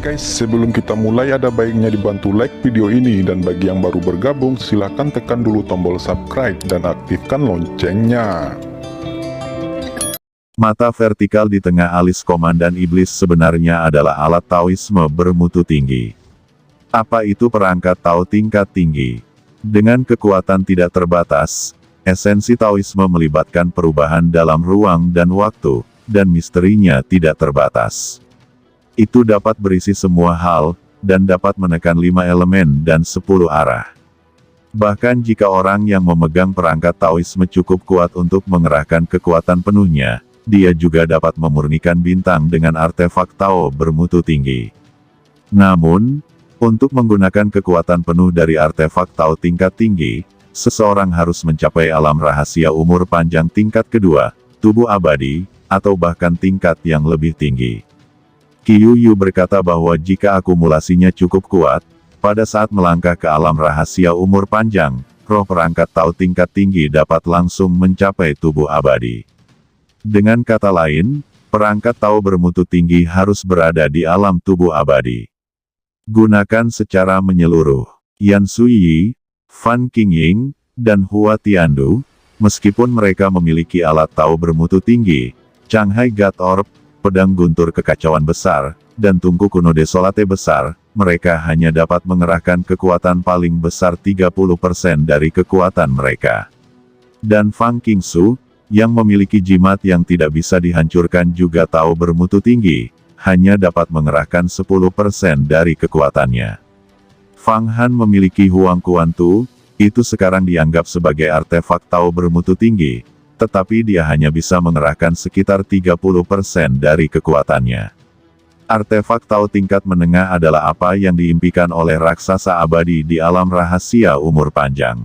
guys, sebelum kita mulai ada baiknya dibantu like video ini, dan bagi yang baru bergabung silahkan tekan dulu tombol subscribe dan aktifkan loncengnya. Mata vertikal di tengah alis Komandan Iblis sebenarnya adalah alat Taoisme bermutu tinggi. Apa itu perangkat Tao tingkat tinggi? Dengan kekuatan tidak terbatas, esensi Taoisme melibatkan perubahan dalam ruang dan waktu, dan misterinya tidak terbatas. Itu dapat berisi semua hal, dan dapat menekan 5 elemen dan 10 arah. Bahkan jika orang yang memegang perangkat Taoisme cukup kuat untuk mengerahkan kekuatan penuhnya, dia juga dapat memurnikan bintang dengan artefak Tao bermutu tinggi. Namun, untuk menggunakan kekuatan penuh dari artefak Tao tingkat tinggi, seseorang harus mencapai alam rahasia umur panjang tingkat kedua, tubuh abadi, atau bahkan tingkat yang lebih tinggi. Qiu Yu berkata bahwa jika akumulasinya cukup kuat, pada saat melangkah ke alam rahasia umur panjang, roh perangkat Tao tingkat tinggi dapat langsung mencapai tubuh abadi. Dengan kata lain, perangkat Tao bermutu tinggi harus berada di alam tubuh abadi. Gunakan secara menyeluruh. Yan Suyi, Fan Qingying, dan Hua Tiandu, meskipun mereka memiliki alat Tao bermutu tinggi, Shanghai God Orb, pedang guntur kekacauan besar, dan tungku kuno desolate besar, mereka hanya dapat mengerahkan kekuatan paling besar 30% dari kekuatan mereka. Dan Fang Qingsu, yang memiliki jimat yang tidak bisa dihancurkan juga Tao bermutu tinggi, hanya dapat mengerahkan 10% dari kekuatannya. Fang Han memiliki Huang Kuantu, itu sekarang dianggap sebagai artefak Tao bermutu tinggi, tetapi dia hanya bisa mengerahkan sekitar 30% dari kekuatannya. Artefak Tao tingkat menengah adalah apa yang diimpikan oleh raksasa abadi di alam rahasia umur panjang.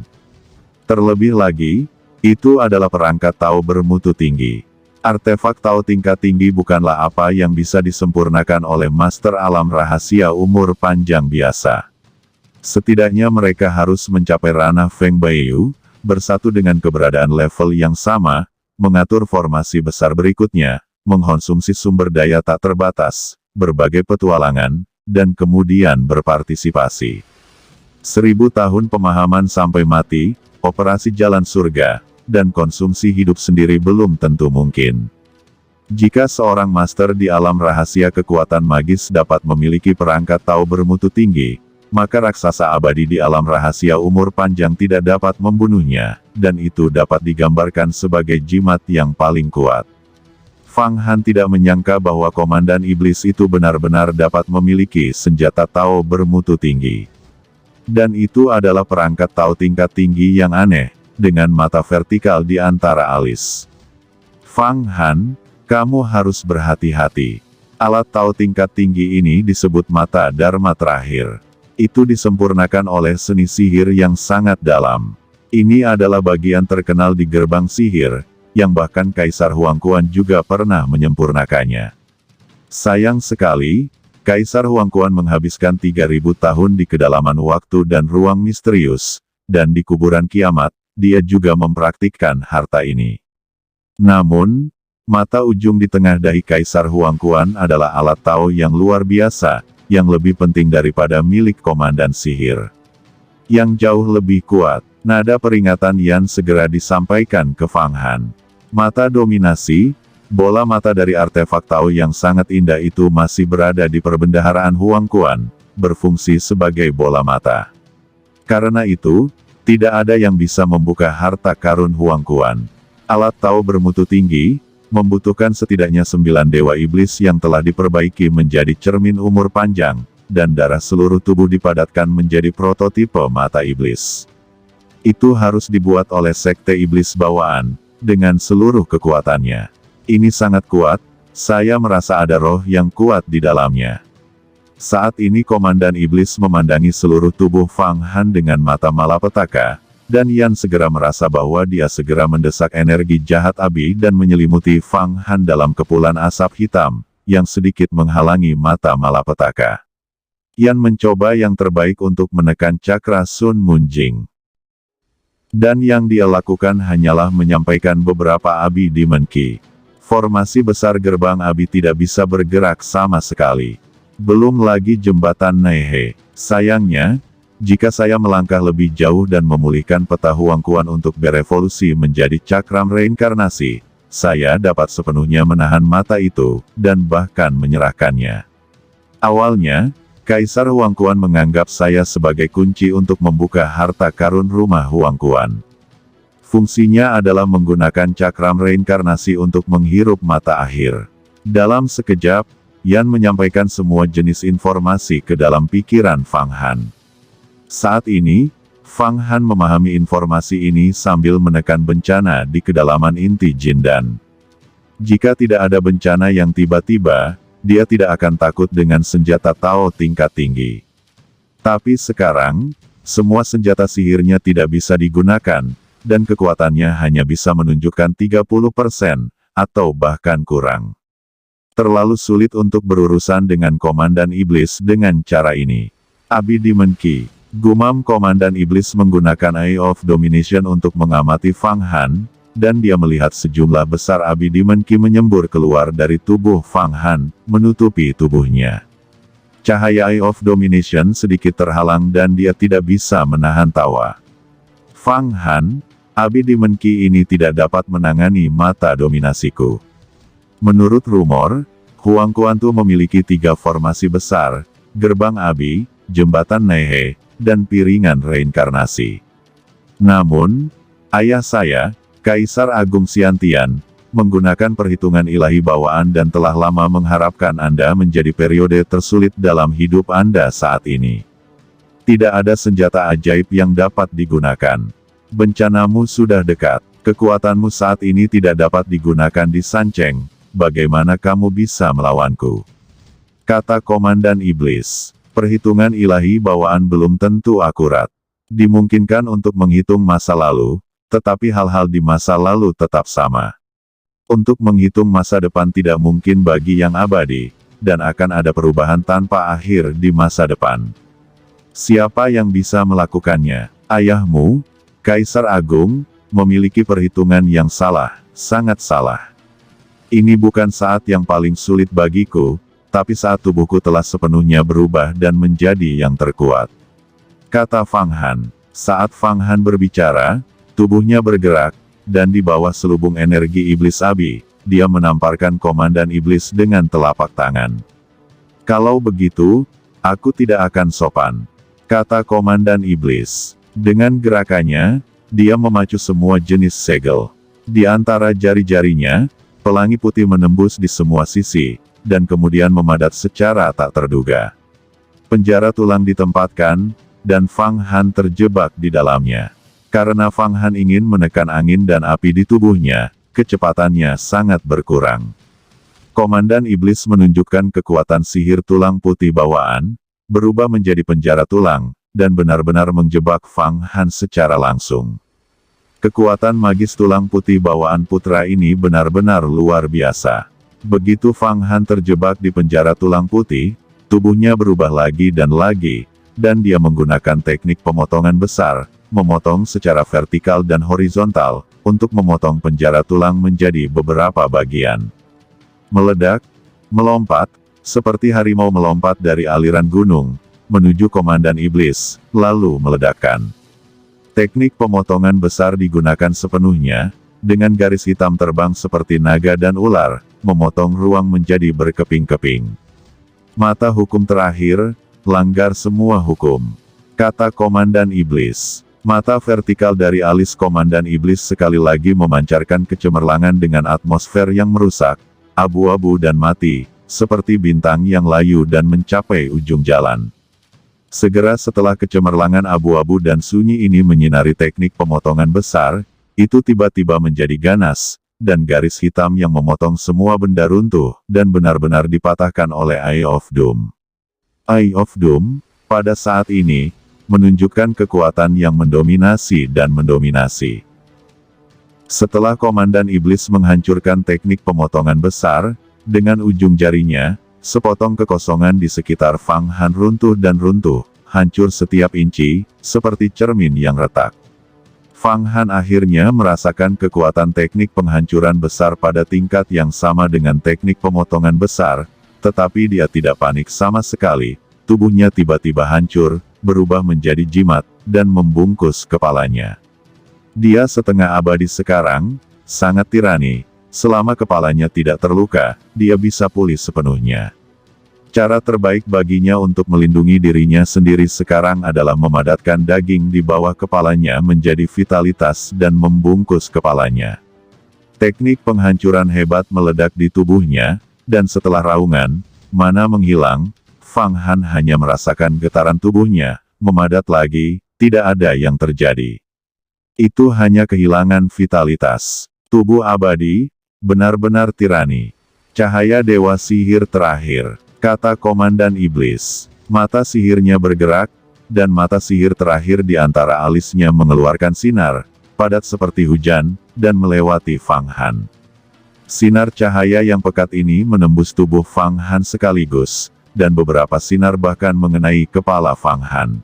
Terlebih lagi, itu adalah perangkat Tao bermutu tinggi. Artefak Tao tingkat tinggi bukanlah apa yang bisa disempurnakan oleh master alam rahasia umur panjang biasa. Setidaknya mereka harus mencapai ranah Feng Baiyu, bersatu dengan keberadaan level yang sama, mengatur formasi besar berikutnya, mengkonsumsi sumber daya tak terbatas, berbagai petualangan, dan kemudian berpartisipasi. 1000 tahun pemahaman sampai mati, operasi jalan surga, dan konsumsi hidup sendiri belum tentu mungkin. Jika seorang master di alam rahasia kekuatan magis dapat memiliki perangkat Tao bermutu tinggi, maka raksasa abadi di alam rahasia umur panjang tidak dapat membunuhnya, dan itu dapat digambarkan sebagai jimat yang paling kuat. Fang Han tidak menyangka bahwa Komandan Iblis itu benar-benar dapat memiliki senjata Tao bermutu tinggi. Dan itu adalah perangkat Tao tingkat tinggi yang aneh, dengan mata vertikal di antara alis. Fang Han, kamu harus berhati-hati. Alat Tao tingkat tinggi ini disebut mata Dharma terakhir. Itu disempurnakan oleh seni sihir yang sangat dalam. Ini adalah bagian terkenal di gerbang sihir, yang bahkan Kaisar Huangquan juga pernah menyempurnakannya. Sayang sekali, Kaisar Huangquan menghabiskan 3000 tahun di kedalaman waktu dan ruang misterius, dan di kuburan kiamat, dia juga mempraktikkan harta ini. Namun, mata ujung di tengah dahi Kaisar Huangquan adalah alat Tao yang luar biasa, yang lebih penting daripada milik komandan sihir. Yang jauh lebih kuat, nada peringatan Yan segera disampaikan ke Fang Han. Mata dominasi, bola mata dari artefak Tao yang sangat indah itu masih berada di perbendaharaan Huangquan, berfungsi sebagai bola mata. Karena itu, tidak ada yang bisa membuka harta karun Huangquan. Alat Tao bermutu tinggi, membutuhkan setidaknya 9 dewa iblis yang telah diperbaiki menjadi cermin umur panjang, dan darah seluruh tubuh dipadatkan menjadi prototipe mata iblis. Itu harus dibuat oleh sekte iblis bawaan, dengan seluruh kekuatannya. Ini sangat kuat, saya merasa ada roh yang kuat di dalamnya. Saat ini Komandan Iblis memandangi seluruh tubuh Fang Han dengan mata malapetaka, dan Yan segera merasa bahwa dia segera mendesak energi jahat Abi dan menyelimuti Fang Han dalam kepulan asap hitam, yang sedikit menghalangi mata malapetaka. Yan mencoba yang terbaik untuk menekan cakra Sun Munjing. Dan yang dia lakukan hanyalah menyampaikan beberapa Abi Demon Ki. Formasi besar gerbang Abi tidak bisa bergerak sama sekali. Belum lagi jembatan Naihe. Sayangnya, jika saya melangkah lebih jauh dan memulihkan peta Huangquan untuk berevolusi menjadi cakram reinkarnasi, saya dapat sepenuhnya menahan mata itu, dan bahkan menyerahkannya. Awalnya, Kaisar Huangquan menganggap saya sebagai kunci untuk membuka harta karun rumah Huangquan. Fungsinya adalah menggunakan cakram reinkarnasi untuk menghirup mata akhir. Dalam sekejap, Yan menyampaikan semua jenis informasi ke dalam pikiran Fang Han. Saat ini, Fang Han memahami informasi ini sambil menekan bencana di kedalaman inti Jindan. Jika tidak ada bencana yang tiba-tiba, dia tidak akan takut dengan senjata Tao tingkat tinggi. Tapi sekarang, semua senjata sihirnya tidak bisa digunakan, dan kekuatannya hanya bisa menunjukkan 30%, atau bahkan kurang. Terlalu sulit untuk berurusan dengan Komandan Iblis dengan cara ini. Abi Demon Key. Gumam Komandan Iblis menggunakan Eye of Domination untuk mengamati Fang Han, dan dia melihat sejumlah besar Abi Demon Key menyembur keluar dari tubuh Fang Han, menutupi tubuhnya. Cahaya Eye of Domination sedikit terhalang dan dia tidak bisa menahan tawa. Fang Han, Abi Demon Key ini tidak dapat menangani mata dominasiku. Menurut rumor, Huangquan Tu memiliki 3 formasi besar, gerbang Abi, jembatan Naihe, dan piringan reinkarnasi. Namun, ayah saya, Kaisar Agung Xiantian, menggunakan perhitungan ilahi bawaan dan telah lama mengharapkan Anda menjadi periode tersulit dalam hidup Anda saat ini. Tidak ada senjata ajaib yang dapat digunakan. Bencanamu sudah dekat. Kekuatanmu saat ini tidak dapat digunakan di Sancheng. Bagaimana kamu bisa melawanku? Kata Komandan Iblis. Perhitungan ilahi bawaan belum tentu akurat. Dimungkinkan untuk menghitung masa lalu, tetapi hal-hal di masa lalu tetap sama. Untuk menghitung masa depan tidak mungkin bagi yang abadi, dan akan ada perubahan tanpa akhir di masa depan. Siapa yang bisa melakukannya? Ayahmu, Kaisar Agung, memiliki perhitungan yang salah, sangat salah. Ini bukan saat yang paling sulit bagiku, tapi saat tubuhku telah sepenuhnya berubah dan menjadi yang terkuat. Kata Fang Han. Saat Fang Han berbicara, tubuhnya bergerak, dan di bawah selubung energi iblis Abi, dia menamparkan Komandan Iblis dengan telapak tangan. Kalau begitu, aku tidak akan sopan. Kata Komandan Iblis. Dengan gerakannya, dia memacu semua jenis segel. Di antara jari-jarinya, pelangi putih menembus di semua sisi, dan kemudian memadat secara tak terduga. Penjara tulang ditempatkan, dan Fang Han terjebak di dalamnya. Karena Fang Han ingin menekan angin dan api di tubuhnya, kecepatannya sangat berkurang. Komandan Iblis menunjukkan kekuatan sihir tulang putih bawaan, berubah menjadi penjara tulang, dan benar-benar menjebak Fang Han secara langsung. Kekuatan magis tulang putih bawaan putra ini benar-benar luar biasa. Begitu Fang Han terjebak di penjara tulang putih, tubuhnya berubah lagi, dan dia menggunakan teknik pemotongan besar, memotong secara vertikal dan horizontal, untuk memotong penjara tulang menjadi beberapa bagian. Meledak, melompat, seperti harimau melompat dari aliran gunung, menuju Komandan Iblis, lalu meledakkan. Teknik pemotongan besar digunakan sepenuhnya, dengan garis hitam terbang seperti naga dan ular, memotong ruang menjadi berkeping-keping. Mata hukum terakhir, langgar semua hukum. Kata Komandan Iblis. Mata vertikal dari alis Komandan Iblis sekali lagi memancarkan kecemerlangan dengan atmosfer yang merusak, abu-abu dan mati, seperti bintang yang layu dan mencapai ujung jalan. Segera setelah kecemerlangan abu-abu dan sunyi ini menyinari teknik pemotongan besar, itu tiba-tiba menjadi ganas, dan garis hitam yang memotong semua benda runtuh, dan benar-benar dipatahkan oleh Eye of Doom. Eye of Doom, pada saat ini, menunjukkan kekuatan yang mendominasi dan mendominasi. Setelah Komandan Iblis menghancurkan teknik pemotongan besar, dengan ujung jarinya, sepotong kekosongan di sekitar Fang Han runtuh dan runtuh, hancur setiap inci, seperti cermin yang retak. Fang Han akhirnya merasakan kekuatan teknik penghancuran besar pada tingkat yang sama dengan teknik pemotongan besar, tetapi dia tidak panik sama sekali. Tubuhnya tiba-tiba hancur, berubah menjadi jimat, dan membungkus kepalanya. Dia setengah abadi sekarang, sangat tirani. Selama kepalanya tidak terluka, dia bisa pulih sepenuhnya. Cara terbaik baginya untuk melindungi dirinya sendiri sekarang adalah memadatkan daging di bawah kepalanya menjadi vitalitas dan membungkus kepalanya. Teknik penghancuran hebat meledak di tubuhnya, dan setelah raungan, mana menghilang, Fang Han hanya merasakan getaran tubuhnya, memadat lagi, tidak ada yang terjadi. Itu hanya kehilangan vitalitas. Tubuh abadi, benar-benar tirani. Cahaya dewa sihir terakhir, kata Komandan Iblis. Mata sihirnya bergerak, dan mata sihir terakhir di antara alisnya mengeluarkan sinar, padat seperti hujan, dan melewati Fang Han. Sinar cahaya yang pekat ini menembus tubuh Fang Han sekaligus, dan beberapa sinar bahkan mengenai kepala Fang Han.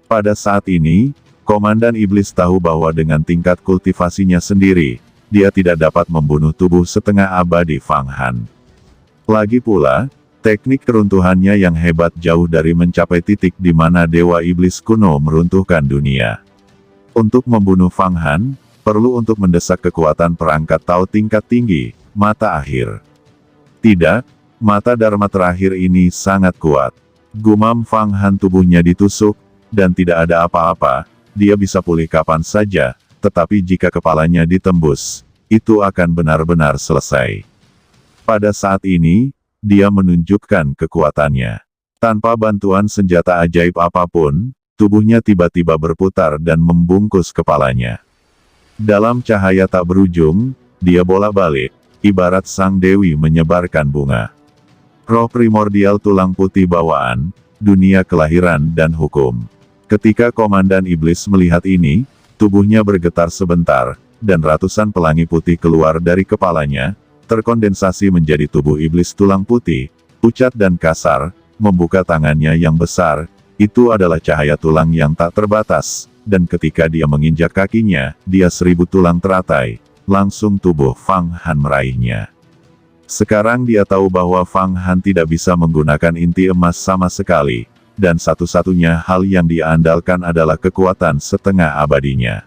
Pada saat ini, Komandan Iblis tahu bahwa dengan tingkat kultivasinya sendiri, dia tidak dapat membunuh tubuh setengah abadi Fang Han. Lagi pula, teknik keruntuhannya yang hebat jauh dari mencapai titik di mana Dewa Iblis kuno meruntuhkan dunia. Untuk membunuh Fang Han, perlu untuk mendesak kekuatan perangkat Tao tingkat tinggi, mata akhir. Tidak, mata Dharma terakhir ini sangat kuat. Gumam Fang Han, tubuhnya ditusuk, dan tidak ada apa-apa. Dia bisa pulih kapan saja, tetapi jika kepalanya ditembus, itu akan benar-benar selesai. Pada saat ini, dia menunjukkan kekuatannya. Tanpa bantuan senjata ajaib apapun, tubuhnya tiba-tiba berputar dan membungkus kepalanya. Dalam cahaya tak berujung, dia bola-balik, ibarat sang dewi menyebarkan bunga. Roh primordial tulang putih bawaan, dunia kelahiran dan hukum. Ketika Komandan Iblis melihat ini, tubuhnya bergetar sebentar, dan ratusan pelangi putih keluar dari kepalanya, terkondensasi menjadi tubuh iblis tulang putih, pucat dan kasar, membuka tangannya yang besar, itu adalah cahaya tulang yang tak terbatas, dan ketika dia menginjak kakinya, dia 1000 tulang teratai, langsung tubuh Fang Han meraihnya. Sekarang dia tahu bahwa Fang Han tidak bisa menggunakan inti emas sama sekali, dan satu-satunya hal yang dia andalkan adalah kekuatan setengah abadinya.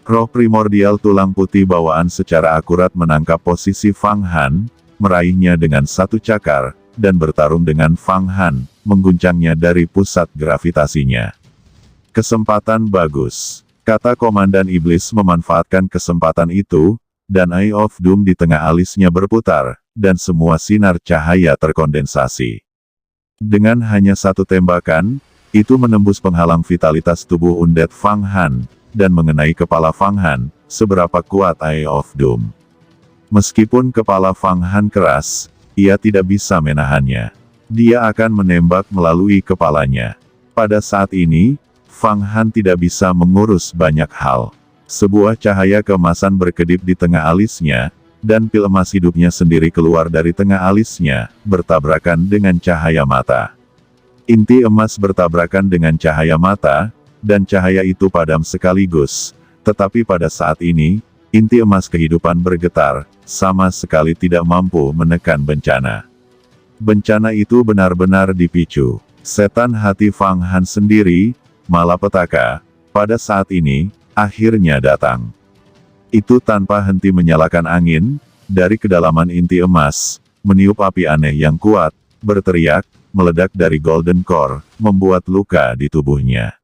Roh primordial tulang putih bawaan secara akurat menangkap posisi Fang Han, meraihnya dengan satu cakar, dan bertarung dengan Fang Han, mengguncangnya dari pusat gravitasinya. Kesempatan bagus, kata Komandan Iblis memanfaatkan kesempatan itu, dan Eye of Doom di tengah alisnya berputar, dan semua sinar cahaya terkondensasi. Dengan hanya satu tembakan, itu menembus penghalang vitalitas tubuh undead Fang Han, dan mengenai kepala Fang Han, seberapa kuat Eye of Doom. Meskipun kepala Fang Han keras, ia tidak bisa menahannya. Dia akan menembak melalui kepalanya. Pada saat ini, Fang Han tidak bisa mengurus banyak hal. Sebuah cahaya keemasan berkedip di tengah alisnya, dan pil emas hidupnya sendiri keluar dari tengah alisnya, bertabrakan dengan cahaya mata. Inti emas bertabrakan dengan cahaya mata, dan cahaya itu padam sekaligus. Tetapi pada saat ini, inti emas kehidupan bergetar, sama sekali tidak mampu menekan bencana. Bencana itu benar-benar dipicu. Setan hati Fang Han sendiri, malapetaka, pada saat ini, akhirnya datang. Itu tanpa henti menyalakan angin, dari kedalaman inti emas, meniup api aneh yang kuat, berteriak, meledak dari Golden Core, membuat luka di tubuhnya.